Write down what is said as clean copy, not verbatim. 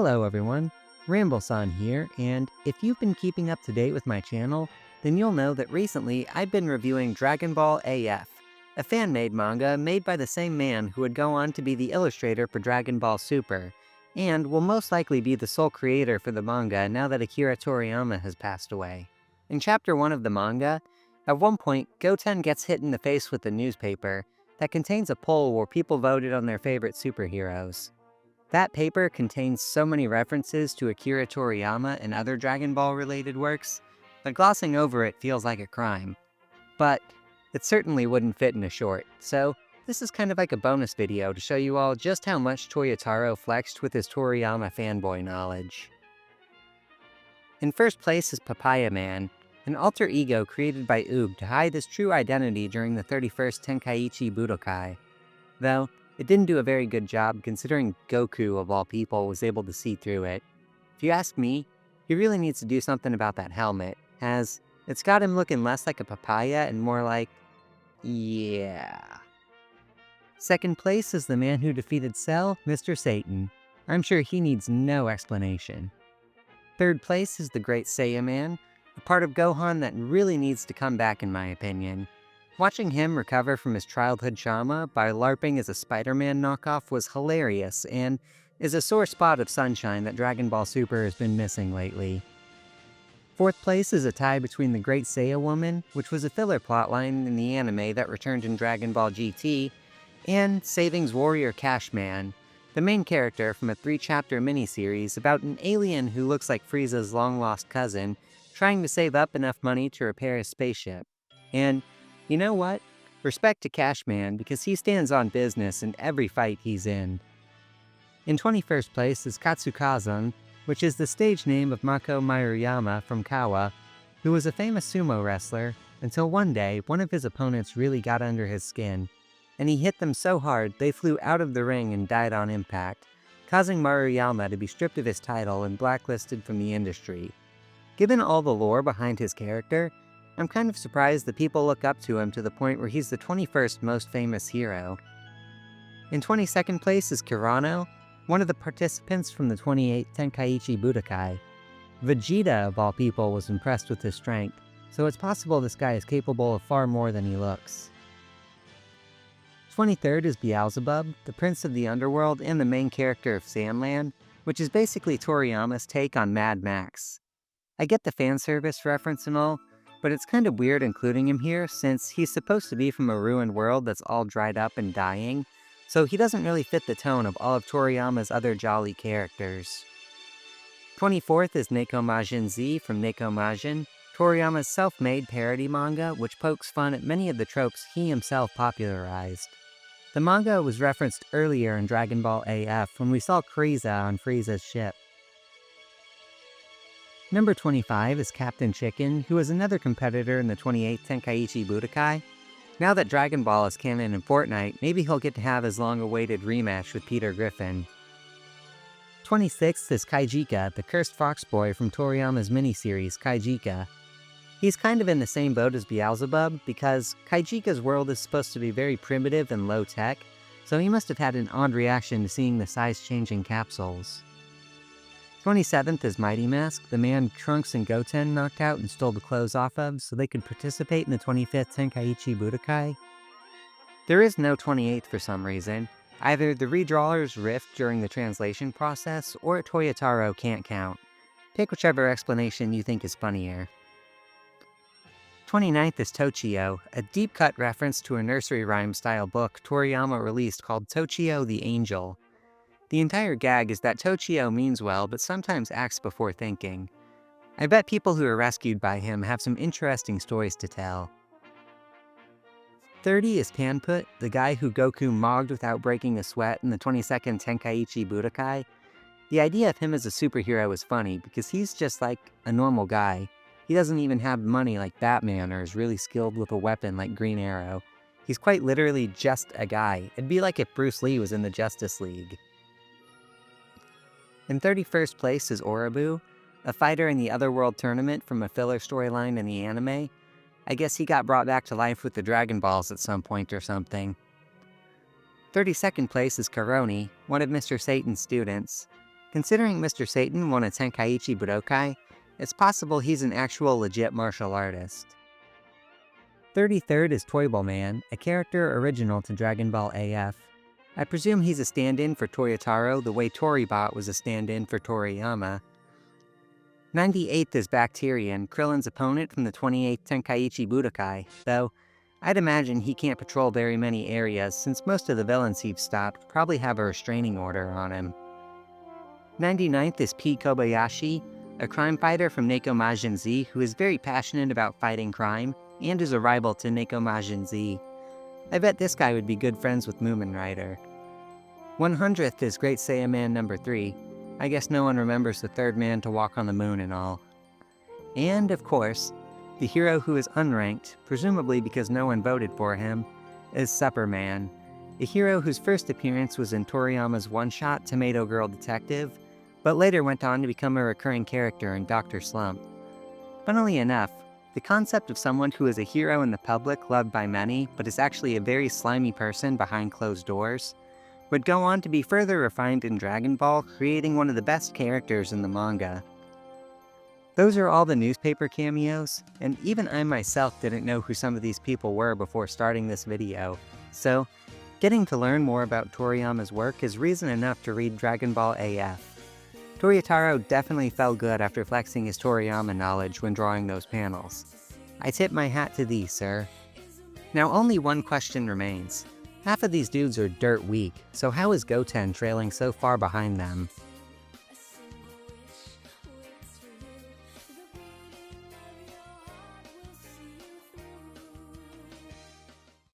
Hello everyone, Rambles-on here, and if you've been keeping up to date with my channel, then you'll know that recently I've been reviewing Dragon Ball AF, a fan-made manga made by the same man who would go on to be the illustrator for Dragon Ball Super, and will most likely be the sole creator for the manga now that Akira Toriyama has passed away. In Chapter 1 of the manga, at one point, Goten gets hit in the face with a newspaper that contains a poll where people voted on their favorite superheroes. That paper contains so many references to Akira Toriyama and other Dragon Ball related works that glossing over it feels like a crime. But it certainly wouldn't fit in a short, so this is kind of like a bonus video to show you all just how much Toyotarou flexed with his Toriyama fanboy knowledge. In first place is Papaya Man, an alter ego created by Oob to hide his true identity during the 31st Tenkaichi Budokai. Though, it didn't do a very good job considering Goku, of all people, was able to see through it. If you ask me, he really needs to do something about that helmet, as it's got him looking less like a papaya and more like, yeah. Second place is the man who defeated Cell, Mr. Satan. I'm sure he needs no explanation. Third place is the Great Saiyan Man, a part of Gohan that really needs to come back in my opinion. Watching him recover from his childhood trauma by LARPing as a Spider-Man knockoff was hilarious and is a sore spot of sunshine that Dragon Ball Super has been missing lately. Fourth place is a tie between the Great Saiyan Woman, which was a filler plotline in the anime that returned in Dragon Ball GT, and Saving's Warrior Cashman, the main character from a 3-chapter miniseries about an alien who looks like Frieza's long-lost cousin trying to save up enough money to repair his spaceship. And you know what? Respect to Cashman because he stands on business in every fight he's in. In 21st place is Katsukazan, which is the stage name of Mako Maruyama from Kawa, who was a famous sumo wrestler until one day one of his opponents really got under his skin, and he hit them so hard they flew out of the ring and died on impact, causing Maruyama to be stripped of his title and blacklisted from the industry. Given all the lore behind his character, I'm kind of surprised that people look up to him to the point where he's the 21st most famous hero. In 22nd place is Kirano, one of the participants from the 28th Tenkaichi Budokai. Vegeta, of all people, was impressed with his strength, so it's possible this guy is capable of far more than he looks. 23rd is Beelzebub, the prince of the underworld and the main character of Sandland, which is basically Toriyama's take on Mad Max. I get the fan service reference and all, but it's kind of weird including him here since he's supposed to be from a ruined world that's all dried up and dying, so he doesn't really fit the tone of all of Toriyama's other jolly characters. 24th is Neko Majin Z from Neko Majin, Toriyama's self-made parody manga which pokes fun at many of the tropes he himself popularized. The manga was referenced earlier in Dragon Ball AF when we saw Frieza on Frieza's ship. Number 25 is Captain Chicken, who is another competitor in the 28th Tenkaichi Budokai. Now that Dragon Ball is canon in Fortnite, maybe he'll get to have his long-awaited rematch with Peter Griffin. 26th is Kaijika, the cursed fox boy from Toriyama's miniseries Kaijika. He's kind of in the same boat as Beelzebub, because Kaijika's world is supposed to be very primitive and low-tech, so he must have had an odd reaction to seeing the size-changing capsules. 27th is Mighty Mask, the man Trunks and Goten knocked out and stole the clothes off of so they could participate in the 25th Tenkaichi Budokai. There is no 28th for some reason. Either the redrawers riffed during the translation process, or Toyotarou can't count. Pick whichever explanation you think is funnier. 29th is Tochio, a deep-cut reference to a nursery rhyme-style book Toriyama released called Tochio the Angel. The entire gag is that Tochio means well, but sometimes acts before thinking. I bet people who are rescued by him have some interesting stories to tell. 30 is Panput, the guy who Goku mogged without breaking a sweat in the 22nd Tenkaichi Budokai. The idea of him as a superhero is funny because he's just like a normal guy. He doesn't even have money like Batman or is really skilled with a weapon like Green Arrow. He's quite literally just a guy. It'd be like if Bruce Lee was in the Justice League. In 31st place is Orobu, a fighter in the Otherworld tournament from a filler storyline in the anime. I guess he got brought back to life with the Dragon Balls at some point or something. 32nd place is Karoni, one of Mr. Satan's students. Considering Mr. Satan won a Tenkaichi Budokai, it's possible he's an actual legit martial artist. 33rd is Toible Man, a character original to Dragon Ball AF. I presume he's a stand-in for Toyotarou the way Toribot was a stand-in for Toriyama. 98th is Bacterian, Krillin's opponent from the 28th Tenkaichi Budokai, though I'd imagine he can't patrol very many areas since most of the villains he've stopped probably have a restraining order on him. 99th is P. Kobayashi, a crime fighter from Neko Majin Z who is very passionate about fighting crime and is a rival to Neko Majin Z. I bet this guy would be good friends with Moomin Rider. 100th is Great Saiyaman number 3. I guess no one remembers the third man to walk on the moon and all. And, of course, the hero who is unranked, presumably because no one voted for him, is Superman, a hero whose first appearance was in Toriyama's one-shot Tomato Girl Detective, but later went on to become a recurring character in Dr. Slump. Funnily enough, the concept of someone who is a hero in the public loved by many, but is actually a very slimy person behind closed doors, would go on to be further refined in Dragon Ball, creating one of the best characters in the manga. Those are all the newspaper cameos, and even I myself didn't know who some of these people were before starting this video, so getting to learn more about Toriyama's work is reason enough to read Dragon Ball AF. Toyotarou definitely felt good after flexing his Toriyama knowledge when drawing those panels. I tip my hat to thee, sir. Now only one question remains. Half of these dudes are dirt weak, so how is Goten trailing so far behind them?